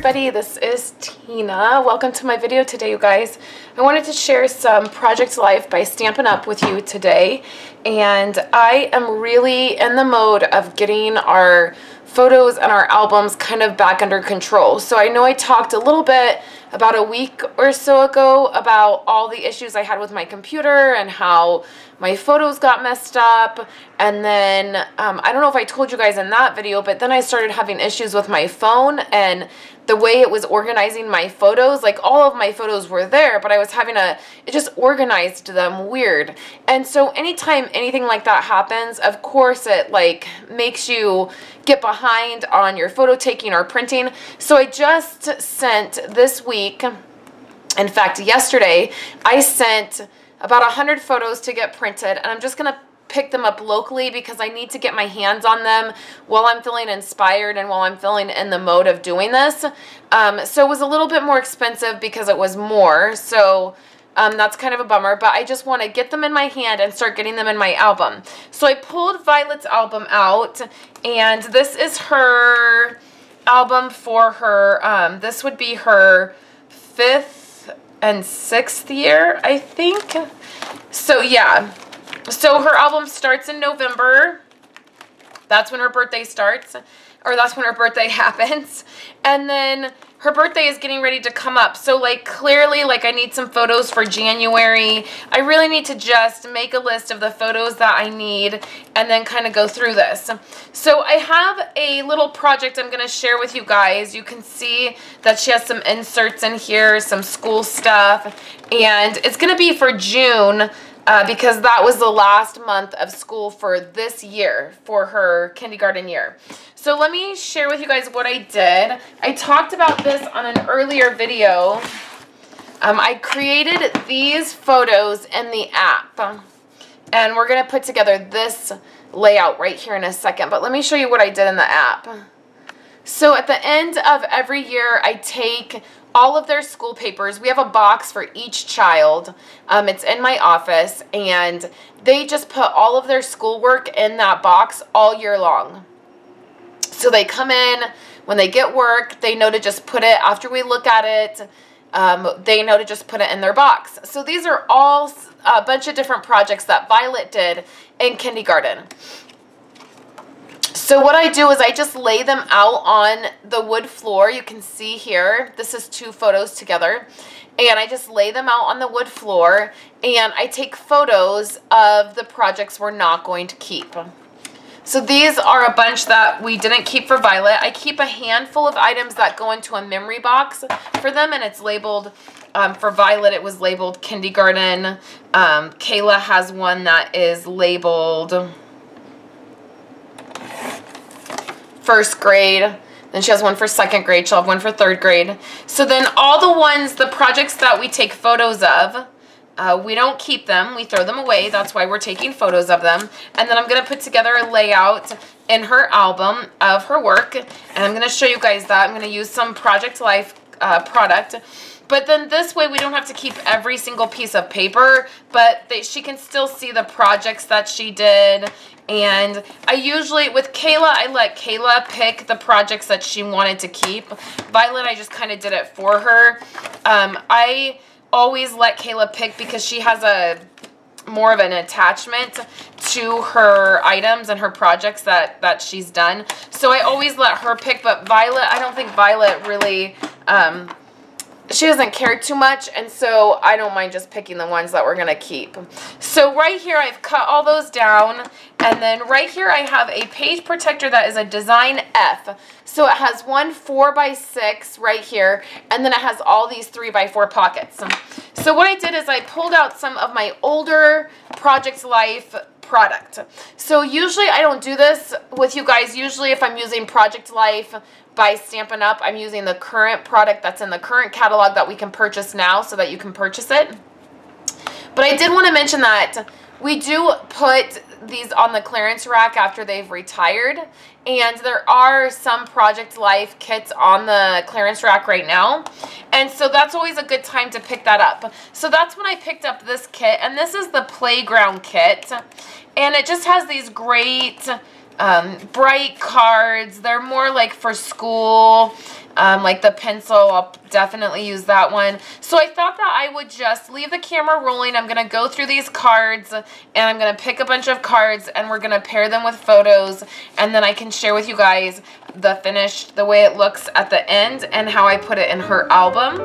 everybody, this is Tina. Welcome to my video today, you guys. I wanted to share some Project Life by Stampin' Up! With you today, and I am really in the mode of getting our photos and our albums kind of back under control. So I know I talked a little bit about a week or so ago about all the issues I had with my computer and how my photos got messed up, and then I don't know if I told you guys in that video, but then I started having issues with my phone and the way it was organizing my photos. Like, all of my photos were there, but I was having it just organized them weird. And so anytime anything like that happens, of course it like makes you get behind on your photo taking or printing. So I just sent this week, in fact yesterday, I sent about 100 photos to get printed, and I'm just gonna pick them up locally because I need to get my hands on them while I'm feeling inspired and while I'm feeling in the mode of doing this. So it was a little bit more expensive because it was more, so that's kind of a bummer, but I just want to get them in my hand and start getting them in my album. So I pulled Violet's album out, and this is her album for her, this would be her 5th and 6th year, I think. So yeah, so her album starts in November. That's when her birthday starts, or that's when her birthday happens. And then her birthday is getting ready to come up. So like clearly, like I need some photos for January. I really need to just make a list of the photos that I need and then kind of go through this. So I have a little project I'm going to share with you guys. You can see that she has some inserts in here, some school stuff, and it's going to be for June. Because that was the last month of school for this year, for her kindergarten year. So let me share with you guys what I did. I talked about this on an earlier video. I created these photos in the app, and we're going to put together this layout right here in a second. But let me show you what I did in the app. So at the end of every year, I take all of their school papers. We have a box for each child. It's in my office, and they just put all of their schoolwork in that box all year long. So they come in, when they get work, they know to just put it, after we look at it, they know to just put it in their box. So these are all a bunch of different projects that Violet did in kindergarten. So what I do is I just lay them out on the wood floor. You can see here, this is 2 photos together. And I just lay them out on the wood floor, and I take photos of the projects we're not going to keep. So these are a bunch that we didn't keep for Violet. I keep a handful of items that go into a memory box for them, and it's labeled, for Violet it was labeled kindergarten. Kayla has one that is labeled 1st grade. Then she has one for 2nd grade. She'll have one for 3rd grade. So then all the ones, the projects that we take photos of, we don't keep them. We throw them away. That's why we're taking photos of them. And then I'm going to put together a layout in her album of her work. And I'm going to show you guys that. I'm going to use some Project Life product. But then this way we don't have to keep every single piece of paper, but she can still see the projects that she did. And I usually, with Kayla, I let Kayla pick the projects that she wanted to keep. Violet, I just kind of did it for her. I always let Kayla pick because she has more of an attachment to her items and her projects that she's done. So I always let her pick, but Violet, I don't think Violet really, she doesn't care too much, and so I don't mind just picking the ones that we're going to keep. So right here I've cut all those down, and then right here I have a page protector that is a design F. So it has one 4x6 right here, and then it has all these 3x4 pockets. So what I did is I pulled out some of my older Project Life product. So usually I don't do this with you guys. Usually if I'm using Project Life by Stampin' Up, I'm using the current product that's in the current catalog that we can purchase now so that you can purchase it. But I did want to mention that we do put these on the clearance rack after they've retired, and there are some Project Life kits on the clearance rack right now, and so that's always a good time to pick that up. So that's when I picked up this kit, and this is the playground kit, and it just has these great bright cards. They're more like for school. like the pencil, I'll definitely use that one. So I thought that I would just leave the camera rolling. I'm going to go through these cards, and I'm going to pick a bunch of cards, and we're going to pair them with photos, and then I can share with you guys the finished, the way it looks at the end, and how I put it in her album.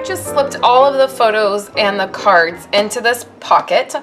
Just slipped all of the photos and the cards into this pocket,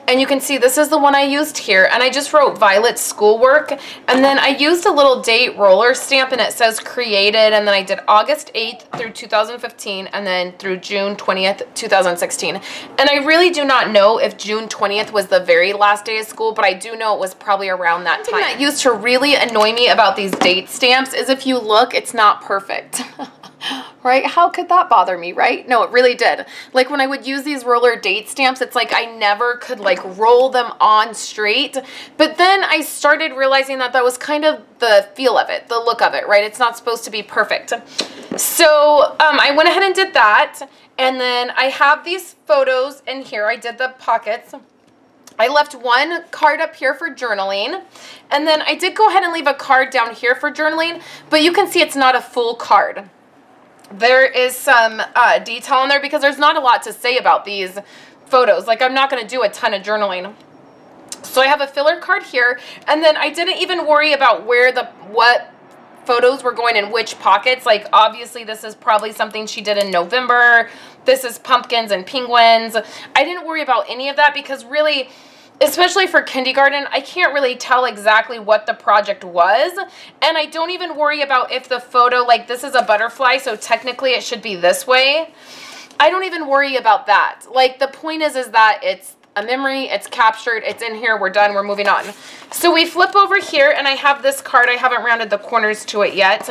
and you can see this is the one I used here, and I just wrote Violet's schoolwork, and then I used a little date roller stamp, and it says created, and then I did August 8th through 2015, and then through June 20th 2016. And I really do not know if June 20th was the very last day of school, but I do know it was probably around that time. Something that used to really annoy me about these date stamps is if you look, it's not perfect. Right? How could that bother me, right? No, it really did. Like when I would use these roller date stamps, it's like I never could like roll them on straight. But then I started realizing that that was kind of the feel of it, the look of it, right? It's not supposed to be perfect. So I went ahead and did that. And then I have these photos in here. I did the pockets. I left one card up here for journaling, and then I did go ahead and leave a card down here for journaling, but you can see it's not a full card. There is some detail in there because there's not a lot to say about these photos. Like I'm not going to do a ton of journaling. So I have a filler card here, and then I didn't even worry about what photos were going in which pockets. Like obviously this is probably something she did in November. This is pumpkins and penguins. I didn't worry about any of that because really, especially for kindergarten, I can't really tell exactly what the project was. And I don't even worry about if the photo, like this is a butterfly, so technically it should be this way. I don't even worry about that. Like the point is that it's a memory, it's captured, it's in here, we're done, we're moving on. So we flip over here, and I have this card. I haven't rounded the corners to it yet.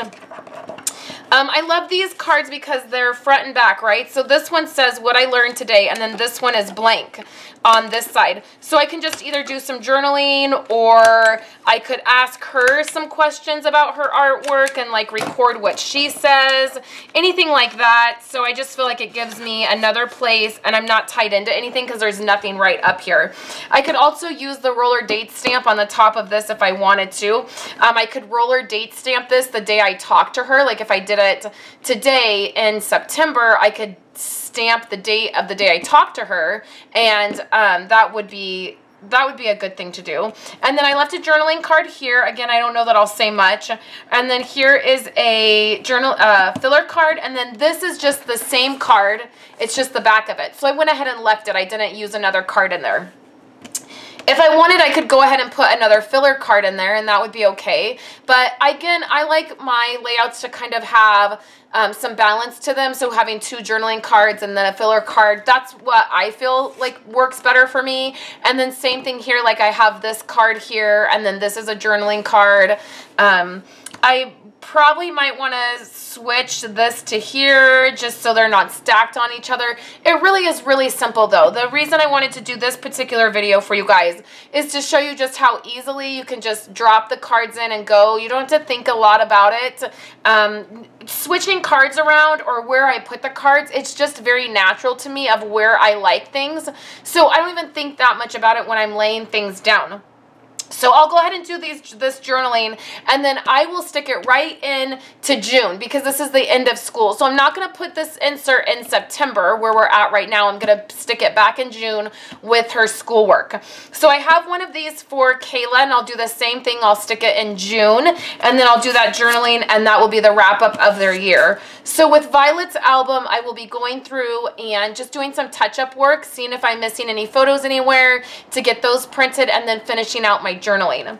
I love these cards because they're front and back, right? So this one says what I learned today, and then this one is blank on this side. So I can just either do some journaling, or I could ask her some questions about her artwork and like record what she says, anything like that. So I just feel like it gives me another place, and I'm not tied into anything because there's nothing right up here. I could also use the roller date stamp on the top of this if I wanted to. I could roller date stamp this the day I talked to her. Like if I did it today in September, I could stamp the date of the day I talked to her, and that would be a good thing to do. And then I left a journaling card here. Again, I don't know that I'll say much. And then here is a journal filler card, and then this is just the same card. It's just the back of it. So I went ahead and left it. I didn't use another card in there. If I wanted, I could go ahead and put another filler card in there, and that would be okay. But again, I like my layouts to kind of have some balance to them. So having two journaling cards and then a filler card, that's what I feel like works better for me. And then same thing here, like I have this card here, and then this is a journaling card. I probably might want to switch this to here just so they're not stacked on each other. It really is really simple though. The reason I wanted to do this particular video for you guys is to show you just how easily you can just drop the cards in and go. You don't have to think a lot about it. Switching cards around or where I put the cards, it's just very natural to me of where I like things. So I don't even think that much about it when I'm laying things down. So I'll go ahead and do this journaling, and then I will stick it right in to June because this is the end of school. So I'm not going to put this insert in September where we're at right now. I'm going to stick it back in June with her schoolwork. So I have one of these for Kayla, and I'll do the same thing. I'll stick it in June, and then I'll do that journaling, and that will be the wrap up of their year. So with Violet's album, I will be going through and just doing some touch-up work, seeing if I'm missing any photos anywhere to get those printed, and then finishing out my journaling.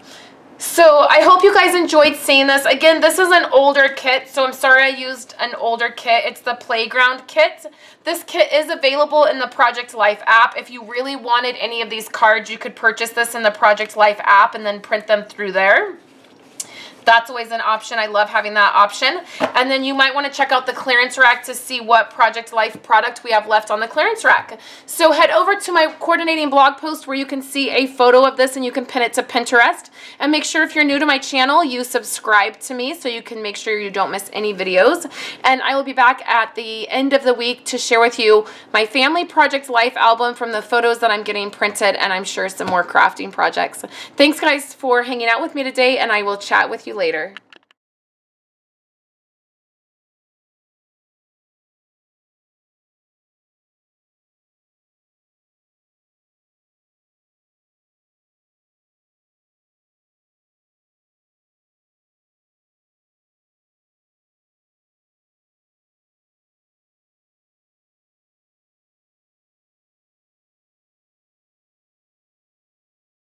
So I hope you guys enjoyed seeing this. Again, this is an older kit, so I'm sorry I used an older kit. It's the Playground kit. This kit is available in the Project Life app. If you really wanted any of these cards, you could purchase this in the Project Life app and then print them through there. That's always an option. I love having that option. And then you might want to check out the clearance rack to see what Project Life product we have left on the clearance rack. So head over to my coordinating blog post where you can see a photo of this and you can pin it to Pinterest. And make sure if you're new to my channel, you subscribe to me so you can make sure you don't miss any videos. And I will be back at the end of the week to share with you my Family Project Life album from the photos that I'm getting printed, and I'm sure some more crafting projects. Thanks guys for hanging out with me today, and I will chat with you later.